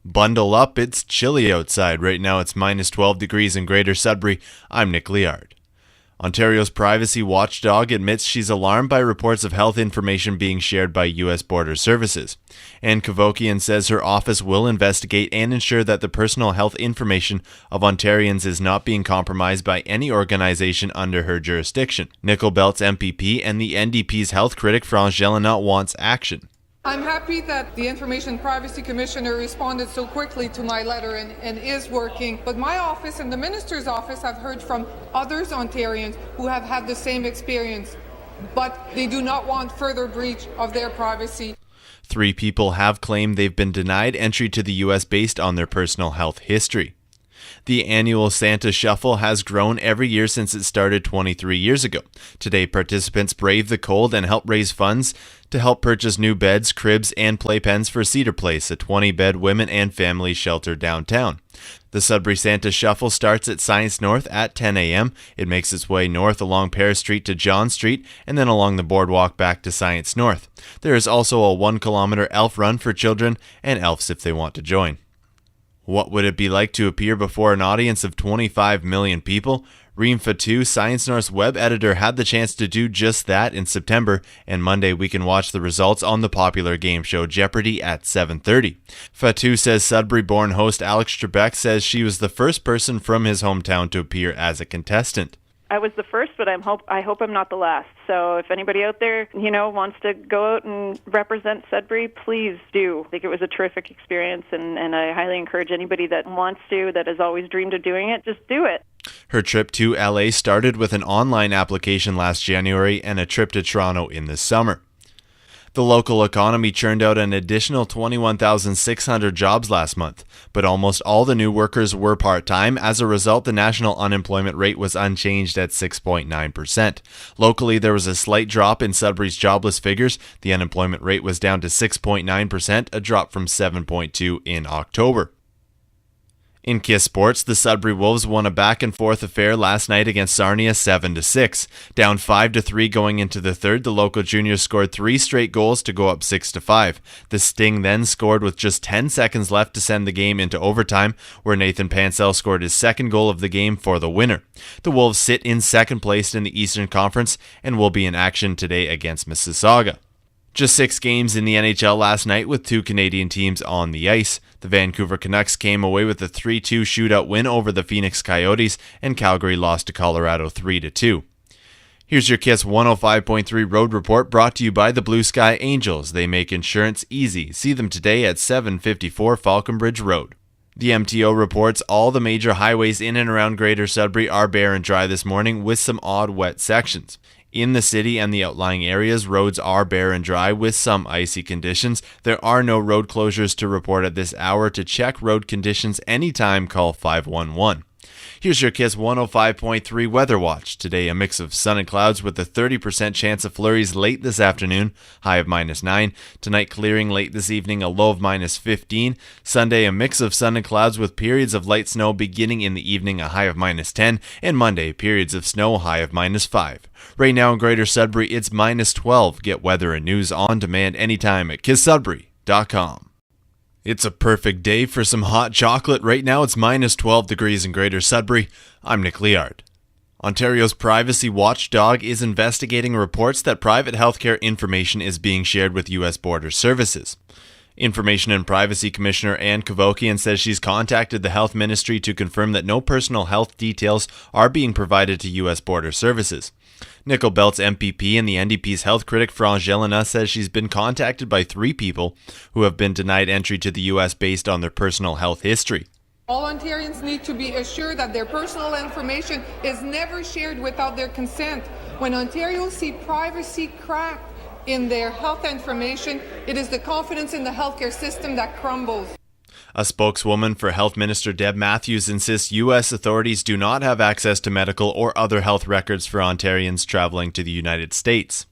Bundle up, it's chilly outside. Right now it's minus 12 degrees in Greater Sudbury. I'm Nick Liard. Ontario's privacy watchdog admits she's alarmed by reports of health information being shared by U.S. Border Services. Anne Kavokian says her office will investigate and ensure that the personal health information of Ontarians is not being compromised by any organization under her jurisdiction. Nickel Belt's MPP and the NDP's health critic France Gélinas wants action. I'm happy that the Information Privacy Commissioner responded so quickly to my letter and is working, but my office and the Minister's office have heard from others Ontarians who have had the same experience, but they do not want further breach of their privacy. 3 people have claimed they've been denied entry to the U.S. based on their personal health history. The annual Santa Shuffle has grown every year since it started 23 years ago. Today, participants brave the cold and help raise funds to help purchase new beds, cribs, and playpens for Cedar Place, a 20-bed women and family shelter downtown. The Sudbury Santa Shuffle starts at Science North at 10 a.m. It makes its way north along Paris Street to John Street and then along the boardwalk back to Science North. There is also a 1-kilometer elf run for children and elves if they want to join. What would it be like to appear before an audience of 25 million people? Reem Fatou, Science North's web editor, had the chance to do just that in September, and Monday we can watch the results on the popular game show Jeopardy at 7:30. Fatou says Sudbury-born host Alex Trebek says she was the first person from his hometown to appear as a contestant. I was the first, but I hope I'm not the last. So if anybody out there, wants to go out and represent Sudbury, please do. I think it was a terrific experience, and I highly encourage anybody that wants to, that has always dreamed of doing it, just do it. Her trip to LA started with an online application last January and a trip to Toronto in the summer. The local economy churned out an additional 21,600 jobs last month, but almost all the new workers were part-time. As a result, the national unemployment rate was unchanged at 6.9%. Locally, there was a slight drop in Sudbury's jobless figures. The unemployment rate was down to 6.9%, a drop from 7.2% in October. In KISS Sports, the Sudbury Wolves won a back-and-forth affair last night against Sarnia 7-6. Down 5-3 going into the third, the local juniors scored 3 straight goals to go up 6-5. The Sting then scored with just 10 seconds left to send the game into overtime, where Nathan Pansell scored his second goal of the game for the winner. The Wolves sit in second place in the Eastern Conference and will be in action today against Mississauga. Just 6 games in the NHL last night with 2 Canadian teams on the ice. The Vancouver Canucks came away with a 3-2 shootout win over the Phoenix Coyotes, and Calgary lost to Colorado 3-2. Here's your KISS 105.3 Road Report brought to you by the Blue Sky Angels. They make insurance easy. See them today at 754 Falconbridge Road. The MTO reports all the major highways in and around Greater Sudbury are bare and dry this morning with some odd wet sections. In the city and the outlying areas, roads are bare and dry with some icy conditions. There are no road closures to report at this hour. To check road conditions anytime, call 511. Here's your KISS 105.3 Weather Watch. Today, a mix of sun and clouds with a 30% chance of flurries late this afternoon, high of -9. Tonight, clearing late this evening, a low of -15. Sunday, a mix of sun and clouds with periods of light snow beginning in the evening, a high of -10. And Monday, periods of snow, high of -5. Right now in Greater Sudbury, it's -12. Get weather and news on demand anytime at kisssudbury.com. It's a perfect day for some hot chocolate. Right now it's -12 degrees in Greater Sudbury. I'm Nick Liard. Ontario's privacy watchdog is investigating reports that private healthcare information is being shared with U.S. Border Services. Information and Privacy Commissioner Anne Kavokian says she's contacted the Health Ministry to confirm that no personal health details are being provided to U.S. Border Services. Nickel Belt's MPP and the NDP's health critic France Gélinas says she's been contacted by 3 people who have been denied entry to the U.S. based on their personal health history. All Ontarians need to be assured that their personal information is never shared without their consent. When Ontarians see privacy cracked in their health information, it is the confidence in the healthcare system that crumbles. A spokeswoman for Health Minister Deb Matthews insists U.S. authorities do not have access to medical or other health records for Ontarians traveling to the United States.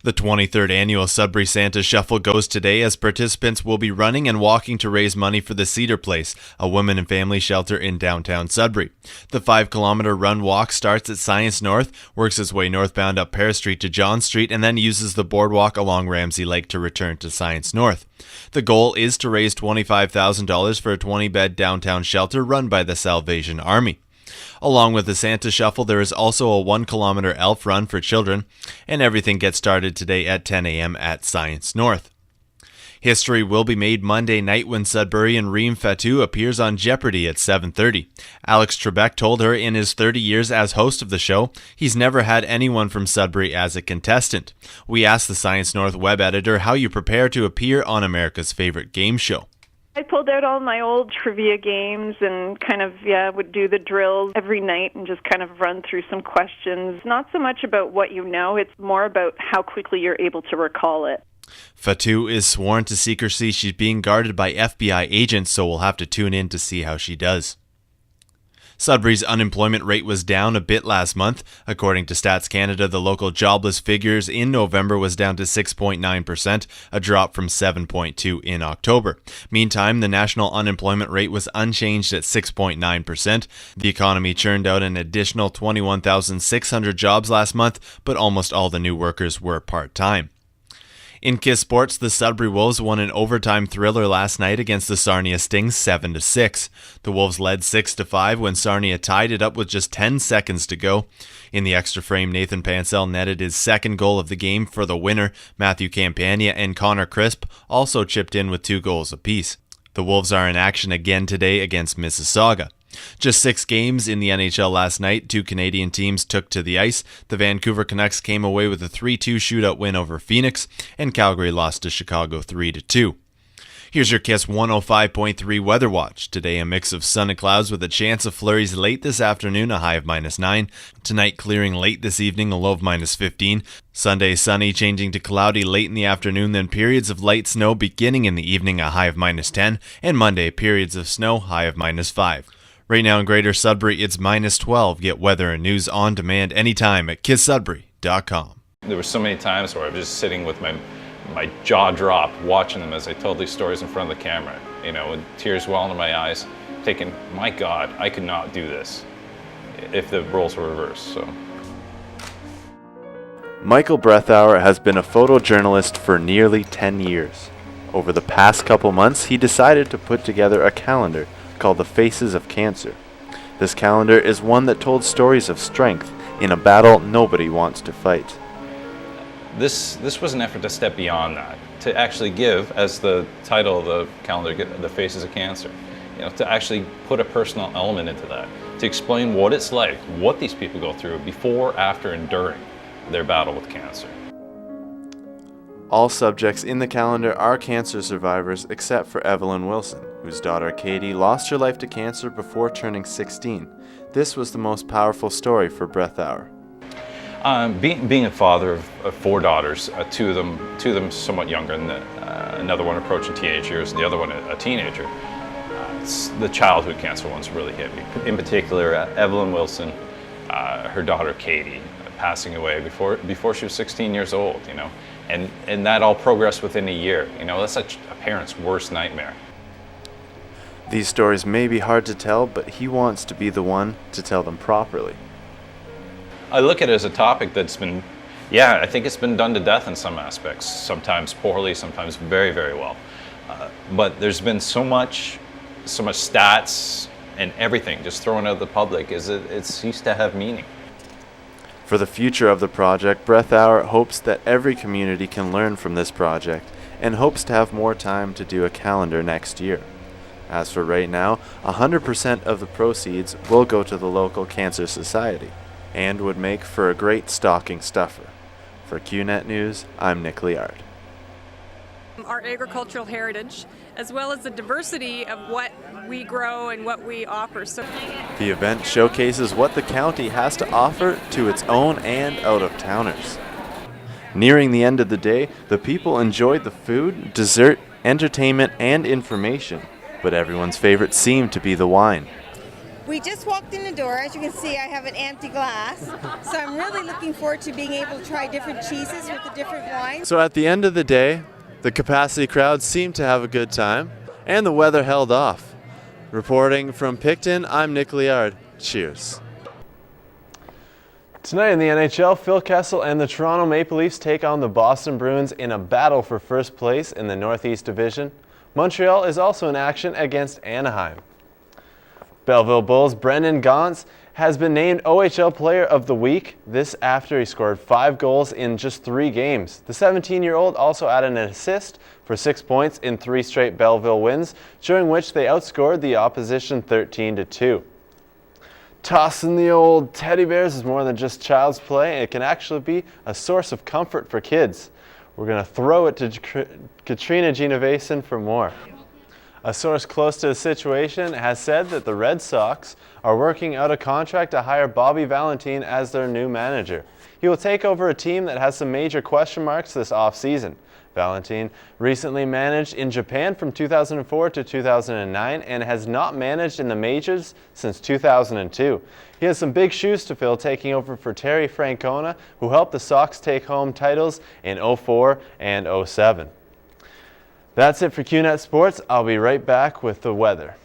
The 23rd annual Sudbury Santa Shuffle goes today as participants will be running and walking to raise money for the Cedar Place, a women and family shelter in downtown Sudbury. The 5-kilometer run walk starts at Science North, works its way northbound up Paris Street to John Street, and then uses the boardwalk along Ramsey Lake to return to Science North. The goal is to raise $25,000 for a 20-bed downtown shelter run by the Salvation Army. Along with the Santa Shuffle, there is also a 1-kilometer elf run for children, and everything gets started today at 10 a.m. at Science North. History will be made Monday night when Sudburian Reem Fatou appears on Jeopardy at 7:30. Alex Trebek told her in his 30 years as host of the show, he's never had anyone from Sudbury as a contestant. We asked the Science North web editor how you prepare to appear on America's favorite game show. I pulled out all my old trivia games and would do the drills every night and just kind of run through some questions. Not so much about what you know, it's more about how quickly you're able to recall it. Fatou is sworn to secrecy. She's being guarded by FBI agents, so we'll have to tune in to see how she does. Sudbury's unemployment rate was down a bit last month. According to Stats Canada, the local jobless figures in November was down to 6.9%, a drop from 7.2% in October. Meantime, the national unemployment rate was unchanged at 6.9%. The economy churned out an additional 21,600 jobs last month, but almost all the new workers were part-time. In KISS Sports, the Sudbury Wolves won an overtime thriller last night against the Sarnia Stings 7-6. The Wolves led 6-5 when Sarnia tied it up with just 10 seconds to go. In the extra frame, Nathan Pancel netted his second goal of the game for the winner. Matthew Campania and Connor Crisp also chipped in with 2 goals apiece. The Wolves are in action again today against Mississauga. Just 6 games in the NHL last night, 2 Canadian teams took to the ice. The Vancouver Canucks came away with a 3-2 shootout win over Phoenix, and Calgary lost to Chicago 3-2. Here's your KISS 105.3 Weather Watch. Today, a mix of sun and clouds with a chance of flurries late this afternoon, a high of -9. Tonight, clearing late this evening, a low of -15. Sunday, sunny, changing to cloudy late in the afternoon, then periods of light snow beginning in the evening, a high of -10. And Monday, periods of snow, high of -5. Right now in Greater Sudbury, it's -12. Get weather and news on demand anytime at kisssudbury.com. There were so many times where I was just sitting with my jaw dropped, watching them as they told these stories in front of the camera, with tears welling in my eyes, thinking, my God, I could not do this if the roles were reversed. So. Michael Breathauer has been a photojournalist for nearly 10 years. Over the past couple months, he decided to put together a calendar called The Faces of Cancer. This calendar is one that told stories of strength in a battle nobody wants to fight. This was an effort to step beyond that, to actually give, as the title of the calendar, The Faces of Cancer, to actually put a personal element into that, to explain what it's like, what these people go through before, after, and during their battle with cancer. All subjects in the calendar are cancer survivors except for Evelyn Wilson, whose daughter Katie lost her life to cancer before turning 16. This was the most powerful story for Breathauer. Being a father of 4 daughters, two of them somewhat younger, and another one approaching teenage years, and the other one a teenager, the childhood cancer ones really hit me. In particular, Evelyn Wilson, her daughter Katie, passing away before she was 16 years old, and that all progressed within a year. That's a parent's worst nightmare. These stories may be hard to tell, but he wants to be the one to tell them properly. I look at it as a topic that's been, I think it's been done to death in some aspects, sometimes poorly, sometimes very, very well. But there's been so much stats and everything just thrown at the public, it ceased to have meaning. For the future of the project, Breathauer hopes that every community can learn from this project and hopes to have more time to do a calendar next year. As for right now, 100% of the proceeds will go to the local Cancer Society and would make for a great stocking stuffer. For QNet News, I'm Nick Liard. Our agricultural heritage, as well as the diversity of what we grow and what we offer. The event showcases what the county has to offer to its own and out-of-towners. Nearing the end of the day, the people enjoyed the food, dessert, entertainment, and information, but everyone's favorite seemed to be the wine. We just walked in the door. As you can see, I have an empty glass. So I'm really looking forward to being able to try different cheeses with the different wines. So at the end of the day, the capacity crowd seemed to have a good time, and the weather held off. Reporting from Picton, I'm Nick Liard. Cheers. Tonight in the NHL, Phil Kessel and the Toronto Maple Leafs take on the Boston Bruins in a battle for first place in the Northeast Division. Montreal is also in action against Anaheim. Belleville Bulls' Brendan Gaunce has been named OHL Player of the Week, this after he scored 5 goals in just 3 games. The 17-year-old also added an assist for 6 points in 3 straight Belleville wins, during which they outscored the opposition 13-2. Tossing the old teddy bears is more than just child's play. It can actually be a source of comfort for kids. We're going to throw it to Katrina Genovesan for more. A source close to the situation has said that the Red Sox are working out a contract to hire Bobby Valentine as their new manager. He will take over a team that has some major question marks this offseason. Valentine recently managed in Japan from 2004 to 2009 and has not managed in the majors since 2002. He has some big shoes to fill, taking over for Terry Francona, who helped the Sox take home titles in 04 and 07. That's it for QNet Sports. I'll be right back with the weather.